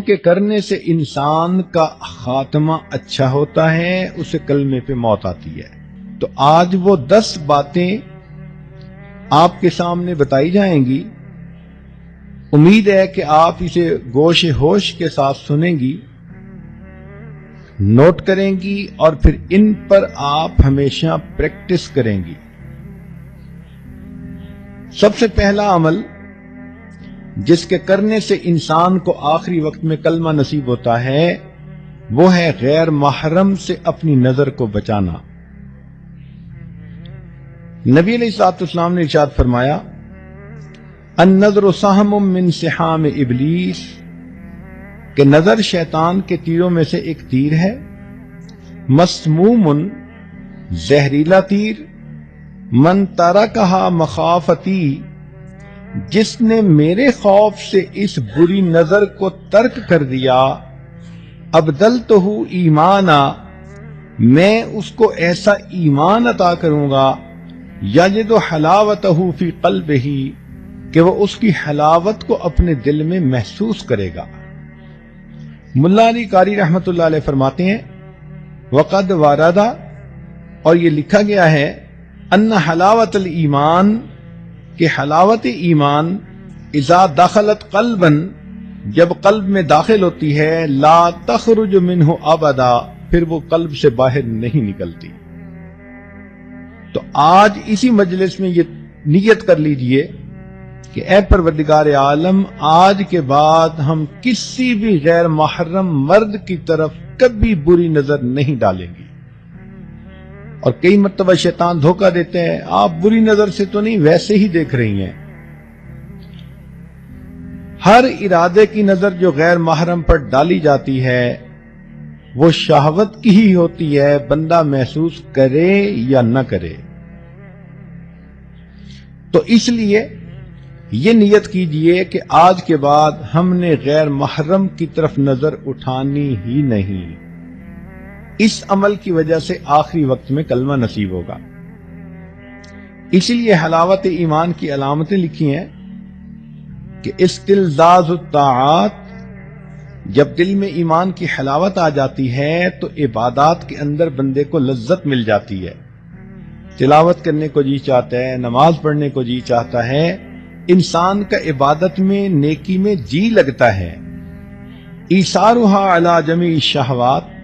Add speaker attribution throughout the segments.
Speaker 1: کے کرنے سے انسان کا خاتمہ اچھا ہوتا ہے، اسے کلمے پہ موت آتی ہے۔ تو آج وہ 10 باتیں آپ کے سامنے بتائی جائیں گی، امید ہے کہ آپ اسے گوش ہوش کے ساتھ سنیں گی، نوٹ کریں گی اور پھر ان پر آپ ہمیشہ پریکٹس کریں گی۔ سب سے پہلا عمل جس کے کرنے سے انسان کو آخری وقت میں کلمہ نصیب ہوتا ہے وہ ہے غیر محرم سے اپنی نظر کو بچانا۔ نبی علیہ الصلوۃ والسلام نے ارشاد فرمایا، النظر سہم من سہام ابلیس، کہ نظر شیطان کے تیروں میں سے ایک تیر ہے، مسموم، زہریلا تیر، من ترکہا مخافتی، جس نے میرے خوف سے اس بری نظر کو ترک کر دیا، ابدلتہ ایمانا، میں اس کو ایسا ایمان عطا کروں گا، یجد حلاوتہ فی قلبہ، کہ وہ اس کی حلاوت کو اپنے دل میں محسوس کرے گا۔ ملا علی قاری رحمۃ اللہ علیہ فرماتے ہیں، وقد وردہ، اور یہ لکھا گیا ہے، ان حلاوت الایمان، کہ حلاوت ایمان اذا دخلت قلبا، جب قلب میں داخل ہوتی ہے، لا تخرج منہ ابدا، پھر وہ قلب سے باہر نہیں نکلتی۔ تو آج اسی مجلس میں یہ نیت کر لیجئے کہ اے پروردگار عالم، آج کے بعد ہم کسی بھی غیر محرم مرد کی طرف کبھی بری نظر نہیں ڈالیں گے۔ اور کئی مرتبہ شیطان دھوکہ دیتے ہیں، آپ بری نظر سے تو نہیں، ویسے ہی دیکھ رہی ہیں۔ ہر ارادے کی نظر جو غیر محرم پر ڈالی جاتی ہے وہ شہوت کی ہی ہوتی ہے، بندہ محسوس کرے یا نہ کرے۔ تو اس لیے یہ نیت کیجئے کہ آج کے بعد ہم نے غیر محرم کی طرف نظر اٹھانی ہی نہیں۔ اس عمل کی وجہ سے آخری وقت میں کلمہ نصیب ہوگا۔ اسی لیے حلاوت ایمان کی علامتیں لکھی ہیں کہ استلذاذ الطاعات، جب دل میں ایمان کی حلاوت آ جاتی ہے تو عبادات کے اندر بندے کو لذت مل جاتی ہے، تلاوت کرنے کو جی چاہتا ہے، نماز پڑھنے کو جی چاہتا ہے، انسان کا عبادت میں، نیکی میں جی لگتا ہے۔ ایثارھا علی جمیع الشہوات،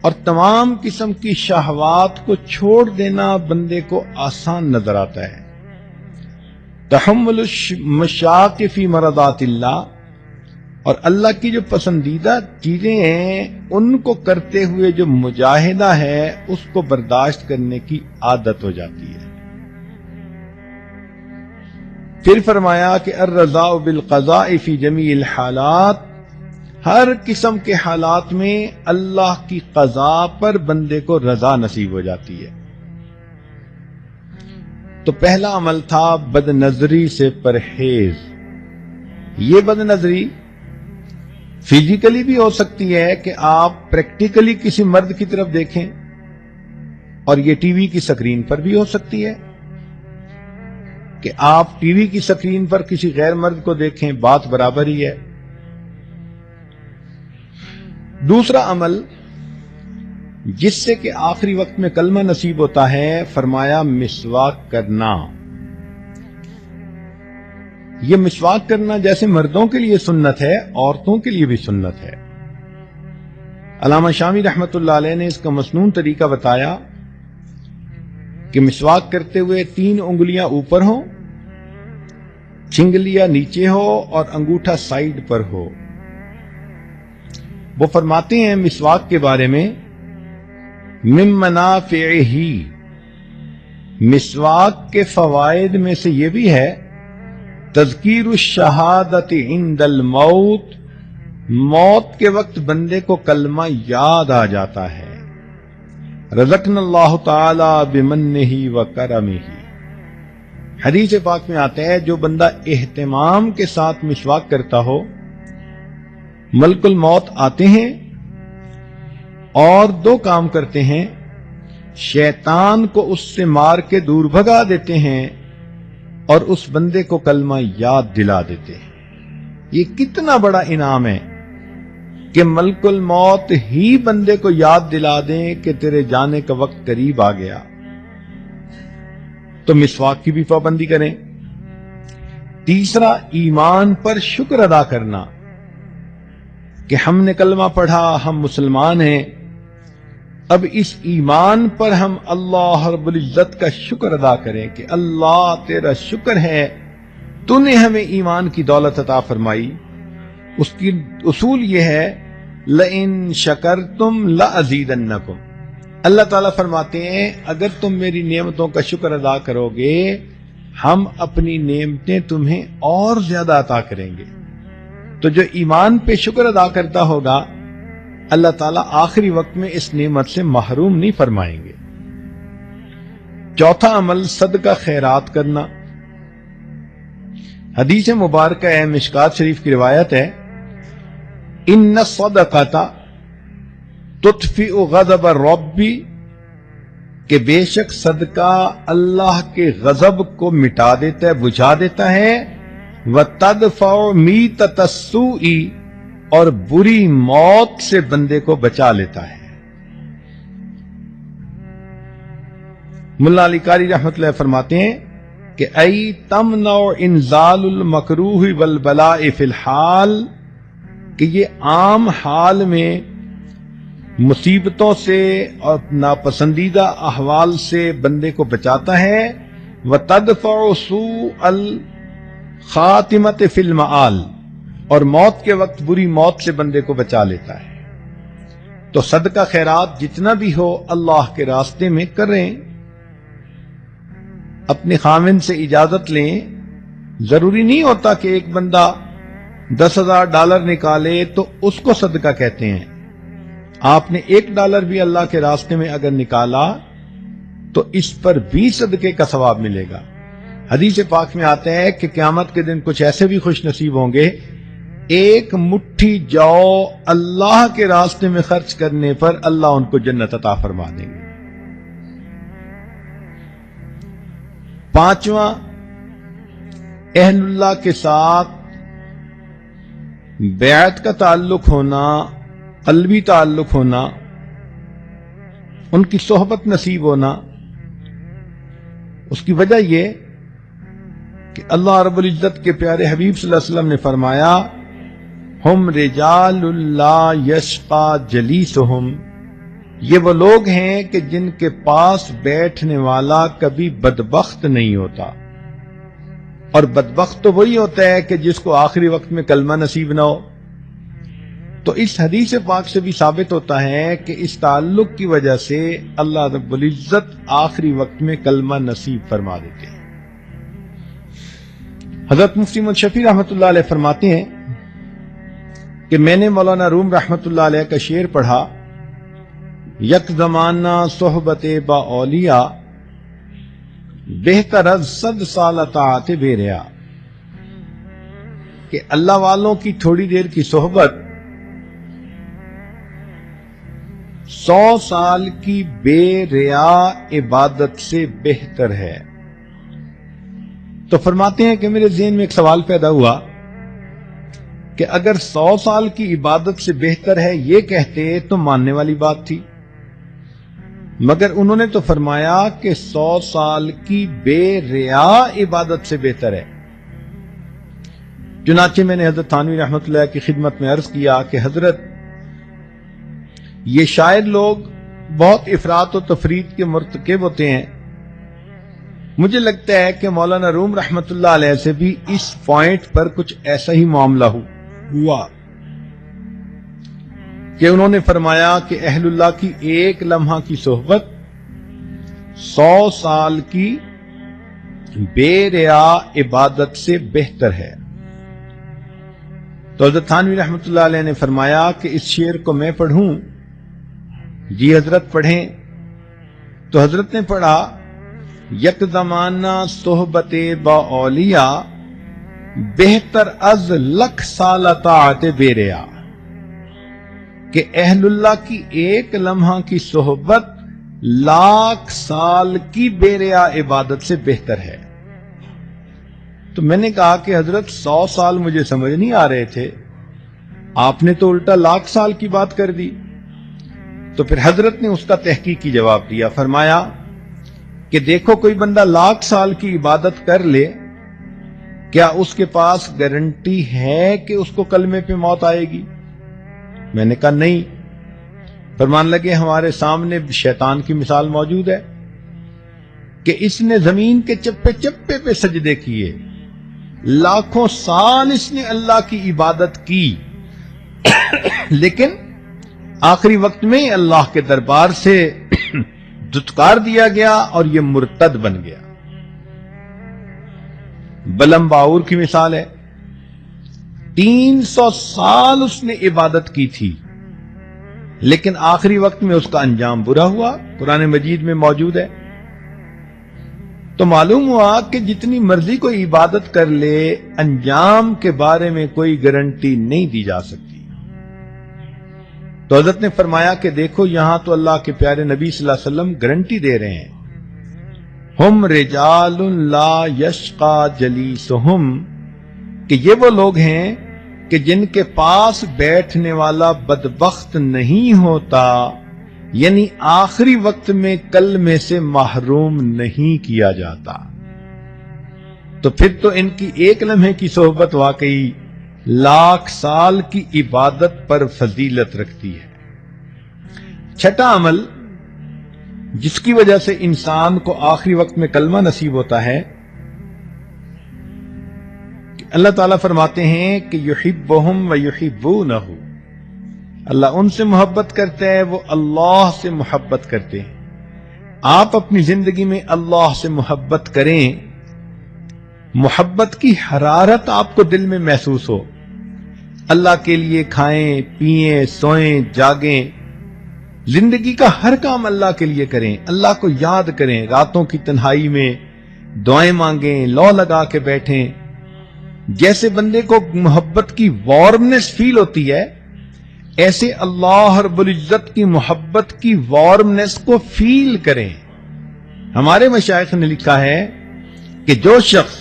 Speaker 1: اور تمام قسم کی شہوات کو چھوڑ دینا بندے کو آسان نظر آتا ہے۔ تحمل المشاق فی مرضات اللہ، اور اللہ کی جو پسندیدہ چیزیں ہیں ان کو کرتے ہوئے جو مجاہدہ ہے اس کو برداشت کرنے کی عادت ہو جاتی ہے۔ پھر فرمایا کہ الرضا بالقضاء فی جمیع الحالات، ہر قسم کے حالات میں اللہ کی قضاء پر بندے کو رضا نصیب ہو جاتی ہے۔ تو پہلا عمل تھا بد نظری سے پرہیز۔ یہ بد نظری فزیکلی بھی ہو سکتی ہے کہ آپ پریکٹیکلی کسی مرد کی طرف دیکھیں، اور یہ ٹی وی کی سکرین پر بھی ہو سکتی ہے کہ آپ ٹی وی کی سکرین پر کسی غیر مرد کو دیکھیں، بات برابر ہی ہے۔ دوسرا عمل جس سے کہ آخری وقت میں کلمہ نصیب ہوتا ہے، فرمایا مسواک کرنا۔ یہ مسواک کرنا جیسے مردوں کے لیے سنت ہے، عورتوں کے لیے بھی سنت ہے۔ علامہ شامی رحمۃ اللہ علیہ نے اس کا مسنون طریقہ بتایا کہ مسواک کرتے ہوئے 3 انگلیاں اوپر ہوں، چھنگلیاں نیچے ہو اور انگوٹھا سائیڈ پر ہو۔ وہ فرماتے ہیں مسواک کے بارے میں، من منافعہ، مسواک کے فوائد میں سے یہ بھی ہے تذکیر الشہادت عند الموت، موت کے وقت بندے کو کلمہ یاد آ جاتا ہے۔ رزقنا اللہ تعالی بمنہ وکرمہ، حدیث پاک میں آتا ہے جو بندہ اہتمام کے ساتھ مسواک کرتا ہو، ملک الموت آتے ہیں اور 2 کام کرتے ہیں، شیطان کو اس سے مار کے دور بھگا دیتے ہیں اور اس بندے کو کلمہ یاد دلا دیتے ہیں۔ یہ کتنا بڑا انعام ہے کہ ملک الموت ہی بندے کو یاد دلا دیں کہ تیرے جانے کا وقت قریب آ گیا تو مسواک کی بھی پابندی کریں۔ تیسرا، ایمان پر شکر ادا کرنا کہ ہم نے کلمہ پڑھا، ہم مسلمان ہیں، اب اس ایمان پر ہم اللہ رب العزت کا شکر ادا کریں کہ اللہ تیرا شکر ہے تو نے ہمیں ایمان کی دولت عطا فرمائی۔ اس کی اصول یہ ہے لَإِن شَكَرْتُمْ لَأَزِيدَنَّكُمْ، اللہ تعالیٰ فرماتے ہیں اگر تم میری نعمتوں کا شکر ادا کرو گے ہم اپنی نعمتیں تمہیں اور زیادہ عطا کریں گے۔ تو جو ایمان پہ شکر ادا کرتا ہوگا اللہ تعالیٰ آخری وقت میں اس نعمت سے محروم نہیں فرمائیں گے۔ چوتھا عمل صدقہ خیرات کرنا۔ حدیث مبارکہ ہے، مشکات شریف کی روایت ہے، ان الصدقۃ تطفئ غضب الرب، کہ بے شک صدقہ اللہ کے غضب کو مٹا دیتا ہے، بجھا دیتا ہے، وتدفع میتۃ السوء، اور بری موت سے بندے کو بچا لیتا ہے۔ ملا علی قاری رحمۃ اللہ فرماتے ہیں کہ ای تمنع انزال المکروہ والبلاء فی الحال، کہ یہ عام حال میں مصیبتوں سے اور ناپسندیدہ احوال سے بندے کو بچاتا ہے، وتدفع سوء الخاتمۃ فی المآل، اور موت کے وقت بری موت سے بندے کو بچا لیتا ہے۔ تو صدقہ خیرات جتنا بھی ہو اللہ کے راستے میں کریں، اپنے خاوند سے اجازت لیں۔ ضروری نہیں ہوتا کہ ایک بندہ $10,000 نکالے تو اس کو صدقہ کہتے ہیں۔ آپ نے $1 بھی اللہ کے راستے میں اگر نکالا تو اس پر بھی صدقے کا ثواب ملے گا۔ حدیث پاک میں آتے ہیں کہ قیامت کے دن کچھ ایسے بھی خوش نصیب ہوں گے، ایک مٹھی جو اللہ کے راستے میں خرچ کرنے پر اللہ ان کو جنت عطا فرما دیں گے۔ پانچواں، اہل اللہ کے ساتھ بیعت کا تعلق ہونا، قلبی تعلق ہونا، ان کی صحبت نصیب ہونا۔ اس کی وجہ یہ کہ اللہ رب العزت کے پیارے حبیب صلی اللہ علیہ وسلم نے فرمایا ہم رجال لا یشقی جلیسہم، یہ وہ لوگ ہیں کہ جن کے پاس بیٹھنے والا کبھی بدبخت نہیں ہوتا، اور بدبخت تو وہی ہوتا ہے کہ جس کو آخری وقت میں کلمہ نصیب نہ ہو۔ تو اس حدیث پاک سے بھی ثابت ہوتا ہے کہ اس تعلق کی وجہ سے اللہ رب العزت آخری وقت میں کلمہ نصیب فرما دیتے ہیں۔ حضرت مفتی محمد شفیع رحمۃ اللہ علیہ فرماتے ہیں کہ میں نے مولانا روم رحمۃ اللہ علیہ کا شعر پڑھا، یک زمانہ صحبت با اولیاء، بہتر از 100 سال اطاعت بے ریا، کہ اللہ والوں کی تھوڑی دیر کی صحبت 100 سال کی بے ریا عبادت سے بہتر ہے۔ تو فرماتے ہیں کہ میرے ذہن میں ایک سوال پیدا ہوا کہ اگر 100 سال کی عبادت سے بہتر ہے یہ کہتے تو ماننے والی بات تھی، مگر انہوں نے تو فرمایا کہ 100 سال کی بے ریا عبادت سے بہتر ہے۔ چنانچہ میں نے حضرت تھانوی رحمۃ اللہ کی خدمت میں عرض کیا کہ حضرت یہ شاعر لوگ بہت افراط و تفرید کے مرتکب ہوتے ہیں، مجھے لگتا ہے کہ مولانا روم رحمۃ اللہ علیہ سے بھی اس پوائنٹ پر کچھ ایسا ہی معاملہ ہوا کہ انہوں نے فرمایا کہ اہل اللہ کی ایک لمحہ کی صحبت 100 سال کی بے ریا عبادت سے بہتر ہے۔ تو حضرت تھانوی رحمۃ اللہ علیہ نے فرمایا کہ اس شعر کو میں پڑھوں؟ جی حضرت پڑھیں۔ تو حضرت نے پڑھا، یک زمانہ صحبت با اولیاء، بہتر از 1,00,000 سال اطاعت بے ریا، کہ اہل اللہ کی ایک لمحہ کی صحبت 1,00,000 سال کی بے ریا عبادت سے بہتر ہے۔ تو میں نے کہا کہ حضرت 100 سال مجھے سمجھ نہیں آ رہے تھے، آپ نے تو الٹا 1,00,000 سال کی بات کر دی۔ تو پھر حضرت نے اس کا تحقیقی جواب دیا، فرمایا کہ دیکھو کوئی بندہ 1,00,000 سال کی عبادت کر لے، کیا اس کے پاس گارنٹی ہے کہ اس کو کلمے پہ موت آئے گی؟ میں نے کہا نہیں۔ فرمان لگے ہمارے سامنے شیطان کی مثال موجود ہے کہ اس نے زمین کے چپے چپے پہ سجدے کیے، لاکھوں سال اس نے اللہ کی عبادت کی، لیکن آخری وقت میں اللہ کے دربار سے دھتکار دیا گیا اور یہ مرتد بن گیا۔ بلم باور کی مثال ہے، 300 سال اس نے عبادت کی تھی، لیکن آخری وقت میں اس کا انجام برا ہوا، قرآن مجید میں موجود ہے۔ تو معلوم ہوا کہ جتنی مرضی کوئی عبادت کر لے، انجام کے بارے میں کوئی گارنٹی نہیں دی جا سکتی۔ تو حضرت نے فرمایا کہ دیکھو یہاں تو اللہ کے پیارے نبی صلی اللہ علیہ وسلم گارنٹی دے رہے ہیں، ہم رجال لا یشقا جلیسہم، کہ یہ وہ لوگ ہیں کہ جن کے پاس بیٹھنے والا بدبخت نہیں ہوتا، یعنی آخری وقت میں کلمے سے محروم نہیں کیا جاتا۔ تو پھر تو ان کی ایک لمحے کی صحبت واقعی 1,00,000 سال کی عبادت پر فضیلت رکھتی ہے۔ چھٹا عمل جس کی وجہ سے انسان کو آخری وقت میں کلمہ نصیب ہوتا ہے کہ اللہ تعالیٰ فرماتے ہیں کہ یحبہم ویحبونہ، اللہ ان سے محبت کرتے ہیں، وہ اللہ سے محبت کرتے ہیں۔ آپ اپنی زندگی میں اللہ سے محبت کریں، محبت کی حرارت آپ کو دل میں محسوس ہو، اللہ کے لیے کھائیں پئیں سوئیں جاگیں، زندگی کا ہر کام اللہ کے لیے کریں، اللہ کو یاد کریں، راتوں کی تنہائی میں دعائیں مانگیں، لو لگا کے بیٹھیں۔ جیسے بندے کو محبت کی وارمنس فیل ہوتی ہے، ایسے اللہ رب العزت کی محبت کی وارمنس کو فیل کریں۔ ہمارے مشائخ نے لکھا ہے کہ جو شخص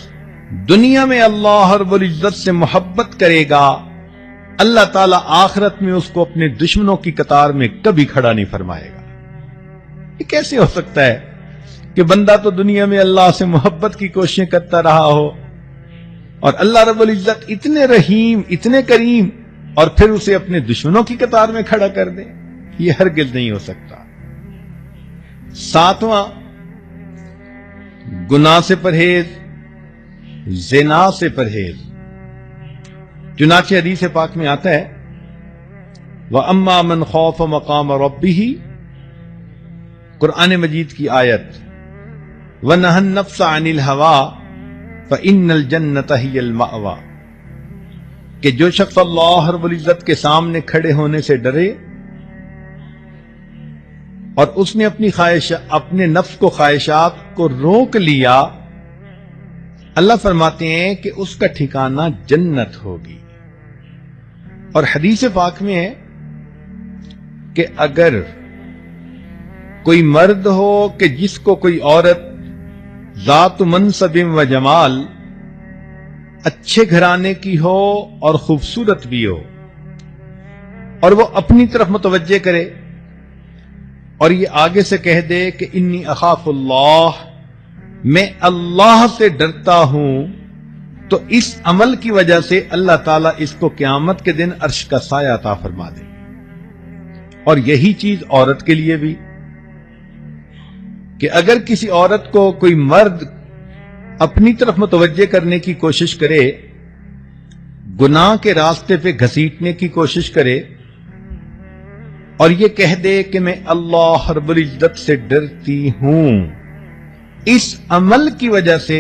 Speaker 1: دنیا میں اللہ رب العزت سے محبت کرے گا، اللہ تعالیٰ آخرت میں اس کو اپنے دشمنوں کی قطار میں کبھی کھڑا نہیں فرمائے گا۔ یہ کیسے ہو سکتا ہے کہ بندہ تو دنیا میں اللہ سے محبت کی کوششیں کرتا رہا ہو اور اللہ رب العزت اتنے رحیم اتنے کریم اور پھر اسے اپنے دشمنوں کی قطار میں کھڑا کر دے؟ یہ ہرگز نہیں ہو سکتا۔ ساتواں، گناہ سے پرہیز، زنا سے پرہیز۔ چنانچہ حدیث پاک میں آتا ہے وَأَمَّا مَنْ خَافَ مَقَامَ رَبِّهِ، قرآن مجید کی آیت وَنَهَى النَّفْسَ عَنِ الْهَوَىٰ فَإِنَّ الْجَنَّةَ هِيَ الْمَأْوَىٰ، کہ جو شخص اللہ رب العزت کے سامنے کھڑے ہونے سے ڈرے اور اس نے اپنے نفس کو خواہشات کو روک لیا، اللہ فرماتے ہیں کہ اس کا ٹھکانہ جنت ہوگی۔ اور حدیث پاک میں ہے کہ اگر کوئی مرد ہو کہ جس کو کوئی عورت ذات منصب و جمال، اچھے گھرانے کی ہو اور خوبصورت بھی ہو، اور وہ اپنی طرف متوجہ کرے اور یہ آگے سے کہہ دے کہ انی اخاف اللہ، میں اللہ سے ڈرتا ہوں، تو اس عمل کی وجہ سے اللہ تعالیٰ اس کو قیامت کے دن عرش کا سایہ عطا فرما دے۔ اور یہی چیز عورت کے لیے بھی، کہ اگر کسی عورت کو کوئی مرد اپنی طرف متوجہ کرنے کی کوشش کرے، گناہ کے راستے پہ گھسیٹنے کی کوشش کرے اور یہ کہہ دے کہ میں اللہ رب العزت سے ڈرتی ہوں، اس عمل کی وجہ سے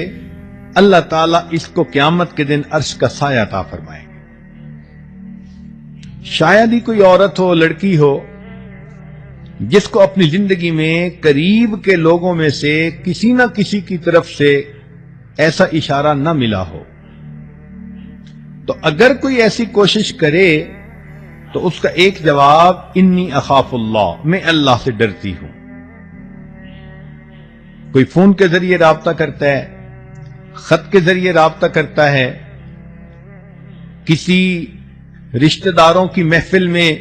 Speaker 1: اللہ تعالیٰ اس کو قیامت کے دن عرش کا سایہ عطا فرمائے گا۔ شاید ہی کوئی عورت ہو، لڑکی ہو، جس کو اپنی زندگی میں قریب کے لوگوں میں سے کسی نہ کسی کی طرف سے ایسا اشارہ نہ ملا ہو۔ تو اگر کوئی ایسی کوشش کرے تو اس کا ایک جواب انی اخاف اللہ، میں اللہ سے ڈرتی ہوں۔ کوئی فون کے ذریعے رابطہ کرتا ہے، خط کے ذریعے رابطہ کرتا ہے، کسی رشتہ داروں کی محفل میں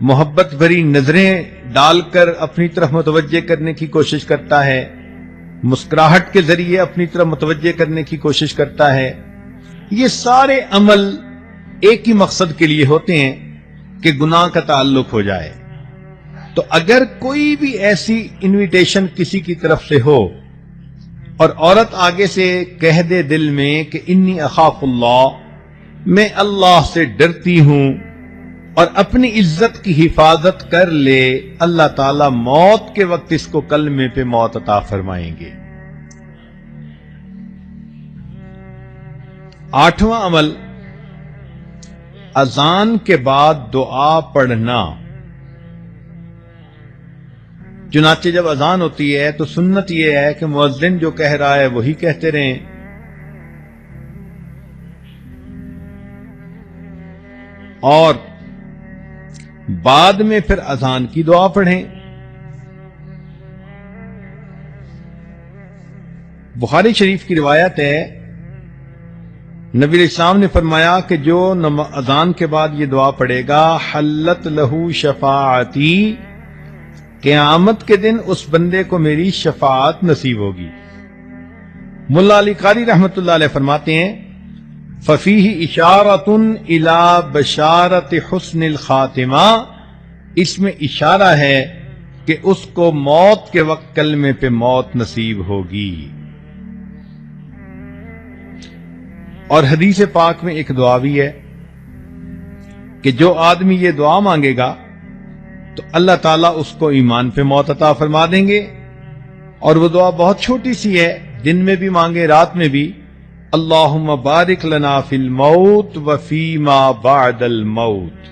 Speaker 1: محبت بھری نظریں ڈال کر اپنی طرف متوجہ کرنے کی کوشش کرتا ہے، مسکراہٹ کے ذریعے اپنی طرف متوجہ کرنے کی کوشش کرتا ہے، یہ سارے عمل ایک ہی مقصد کے لیے ہوتے ہیں کہ گناہ کا تعلق ہو جائے۔ تو اگر کوئی بھی ایسی انویٹیشن کسی کی طرف سے ہو اور عورت آگے سے کہہ دے دل میں کہ انی اخاف اللہ، میں اللہ سے ڈرتی ہوں، اور اپنی عزت کی حفاظت کر لے، اللہ تعالی موت کے وقت اس کو کلمے پہ موت عطا فرمائیں گے۔ 8واں عمل، اذان کے بعد دعا پڑھنا۔ چنانچہ جب اذان ہوتی ہے تو سنت یہ ہے کہ مؤذن جو کہہ رہا ہے وہی کہتے رہیں، اور بعد میں پھر اذان کی دعا پڑھیں۔ بخاری شریف کی روایت ہے، نبی علیہ السلام نے فرمایا کہ جو اذان کے بعد یہ دعا پڑھے گا، حلت لہو شفاعتی، قیامت کے دن اس بندے کو میری شفاعت نصیب ہوگی۔ ملا علی قاری رحمت اللہ علیہ فرماتے ہیں، ففیہ اشارۃ الی بشارۃ حسن الخاتمہ، اس میں اشارہ ہے کہ اس کو موت کے وقت کلمے پہ موت نصیب ہوگی۔ اور حدیث پاک میں ایک دعا بھی ہے کہ جو آدمی یہ دعا مانگے گا تو اللہ تعالیٰ اس کو ایمان پہ موت عطا فرما دیں گے، اور وہ دعا بہت چھوٹی سی ہے، دن میں بھی مانگے رات میں بھی، اللہم بارک لنا فی الموت وفی ما بعد الموت۔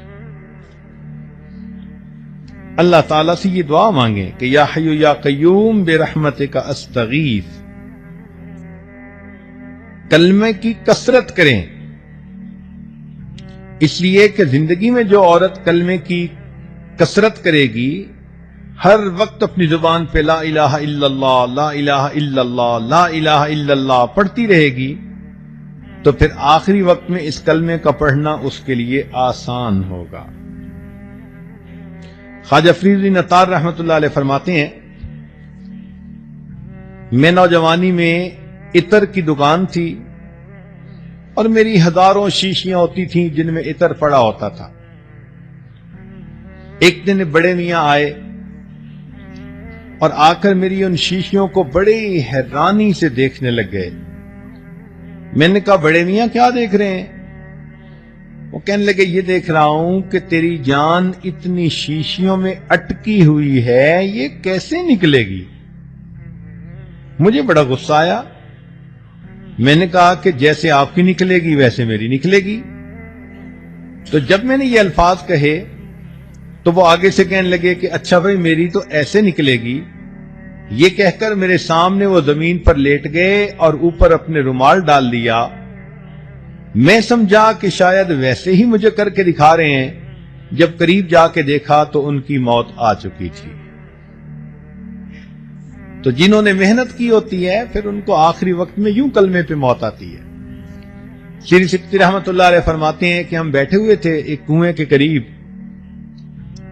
Speaker 1: اللہ تعالیٰ سے یہ دعا مانگیں کہ یا حی یا قیوم برحمتک استغیث، کلمے کی کثرت کریں، اس لیے کہ زندگی میں جو عورت کلمے کی کثرت کرے گی، ہر وقت اپنی زبان پہ لا الہ الا اللہ، لا الہ الا اللہ، لا الہ الا اللہ پڑھتی رہے گی، تو پھر آخری وقت میں اس کلمے کا پڑھنا اس کے لیے آسان ہوگا۔ خواجہ فرید عطار رحمت اللہ علیہ فرماتے ہیں، میں نوجوانی میں عطر کی دکان تھی اور میری ہزاروں شیشیاں ہوتی تھیں جن میں عطر پڑا ہوتا تھا۔ ایک دن بڑے میاں آئے اور آ کر میری ان شیشیوں کو بڑی حیرانی سے دیکھنے لگ گئے۔ میں نے کہا بڑے میاں کیا دیکھ رہے ہیں؟ وہ کہنے لگے یہ دیکھ رہا ہوں کہ تیری جان اتنی شیشیوں میں اٹکی ہوئی ہے، یہ کیسے نکلے گی؟ مجھے بڑا غصہ آیا، میں نے کہا کہ جیسے آپ کی نکلے گی ویسے میری نکلے گی۔ تو جب میں نے یہ الفاظ کہے تو وہ آگے سے کہنے لگے کہ اچھا بھائی میری تو ایسے نکلے گی۔ یہ کہہ کر میرے سامنے وہ زمین پر لیٹ گئے اور اوپر اپنے رومال ڈال دیا۔ میں سمجھا کہ شاید ویسے ہی مجھے کر کے دکھا رہے ہیں، جب قریب جا کے دیکھا تو ان کی موت آ چکی تھی۔ تو جنہوں نے محنت کی ہوتی ہے پھر ان کو آخری وقت میں یوں کلمے پہ موت آتی ہے۔ شری سکتی رحمت اللہ علیہ فرماتے ہیں کہ ہم بیٹھے ہوئے تھے ایک کنویں کے قریب،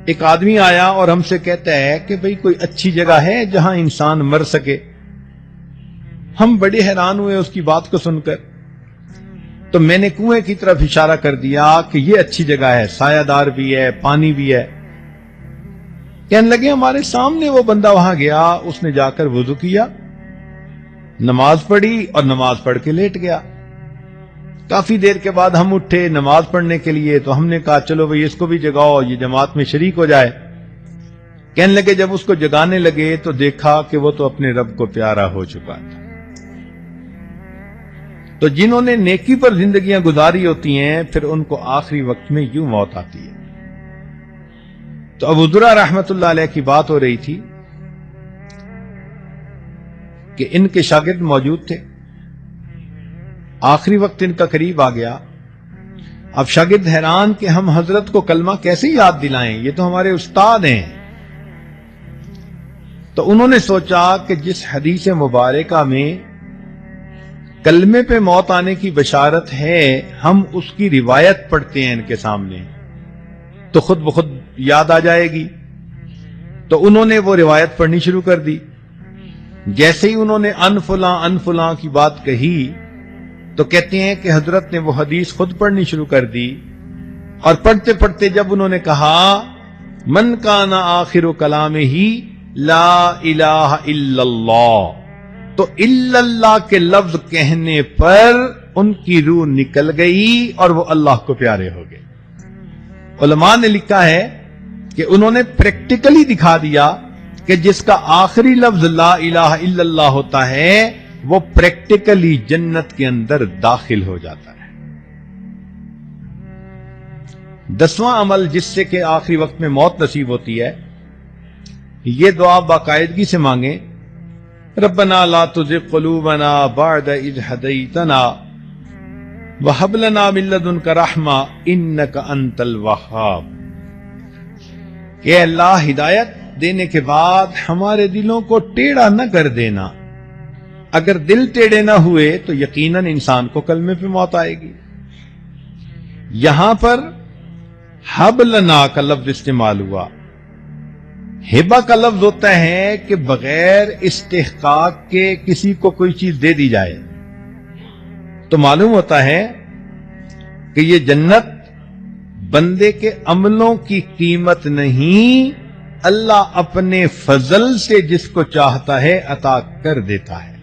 Speaker 1: ایک آدمی آیا اور ہم سے کہتا ہے کہ بھئی کوئی اچھی جگہ ہے جہاں انسان مر سکے۔ ہم بڑے حیران ہوئے اس کی بات کو سن کر، تو میں نے کنویں کی طرف اشارہ کر دیا کہ یہ اچھی جگہ ہے، سایہ دار بھی ہے، پانی بھی ہے۔ کہنے لگے ہمارے سامنے وہ بندہ وہاں گیا، اس نے جا کر وضو کیا، نماز پڑھی اور نماز پڑھ کے لیٹ گیا۔ کافی دیر کے بعد ہم اٹھے نماز پڑھنے کے لیے، تو ہم نے کہا چلو بھئی اس کو بھی جگاؤ، یہ جماعت میں شریک ہو جائے۔ کہنے لگے جب اس کو جگانے لگے تو دیکھا کہ وہ تو اپنے رب کو پیارا ہو چکا تھا۔ تو جنہوں نے نیکی پر زندگیاں گزاری ہوتی ہیں پھر ان کو آخری وقت میں یوں موت آتی ہے۔ تو ابو ذرہ رحمت اللہ علیہ کی بات ہو رہی تھی کہ ان کے شاگرد موجود تھے، آخری وقت ان کا قریب آ گیا۔ اب شاگرد حیران کہ ہم حضرت کو کلمہ کیسے یاد دلائیں، یہ تو ہمارے استاد ہیں۔ تو انہوں نے سوچا کہ جس حدیث مبارکہ میں کلمے پہ موت آنے کی بشارت ہے، ہم اس کی روایت پڑھتے ہیں ان کے سامنے تو خود بخود یاد آ جائے گی، تو انہوں نے وہ روایت پڑھنی شروع کر دی۔ جیسے ہی انہوں نے ان فلاں کی بات کہی تو کہتے ہیں کہ حضرت نے وہ حدیث خود پڑھنی شروع کر دی، اور پڑھتے پڑھتے جب انہوں نے کہا من کان آخر کلامہ لا الہ الا اللہ، تو الا اللہ کے لفظ کہنے پر ان کی روح نکل گئی اور وہ اللہ کو پیارے ہو گئے۔ علماء نے لکھا ہے کہ انہوں نے پریکٹیکلی دکھا دیا کہ جس کا آخری لفظ لا الہ الا اللہ ہوتا ہے وہ پریکٹیکلی جنت کے اندر داخل ہو جاتا ہے۔ 10واں عمل جس سے کہ آخری وقت میں موت نصیب ہوتی ہے، یہ دعا باقاعدگی سے مانگیں، ربنا لا تزغ قلوبنا بعد اذ ہدیتنا وہب لنا من لدنک رحمہ انک انت الوہاب، کہ اللہ ہدایت دینے کے بعد ہمارے دلوں کو ٹیڑھا نہ کر دینا۔ اگر دل ٹیڑھے نہ ہوئے تو یقیناً انسان کو کلمے پہ موت آئے گی۔ یہاں پر حب لنا کا لفظ استعمال ہوا۔ ہبہ کا لفظ ہوتا ہے کہ بغیر استحقاق کے کسی کو کوئی چیز دے دی جائے، تو معلوم ہوتا ہے کہ یہ جنت بندے کے عملوں کی قیمت نہیں، اللہ اپنے فضل سے جس کو چاہتا ہے عطا کر دیتا ہے۔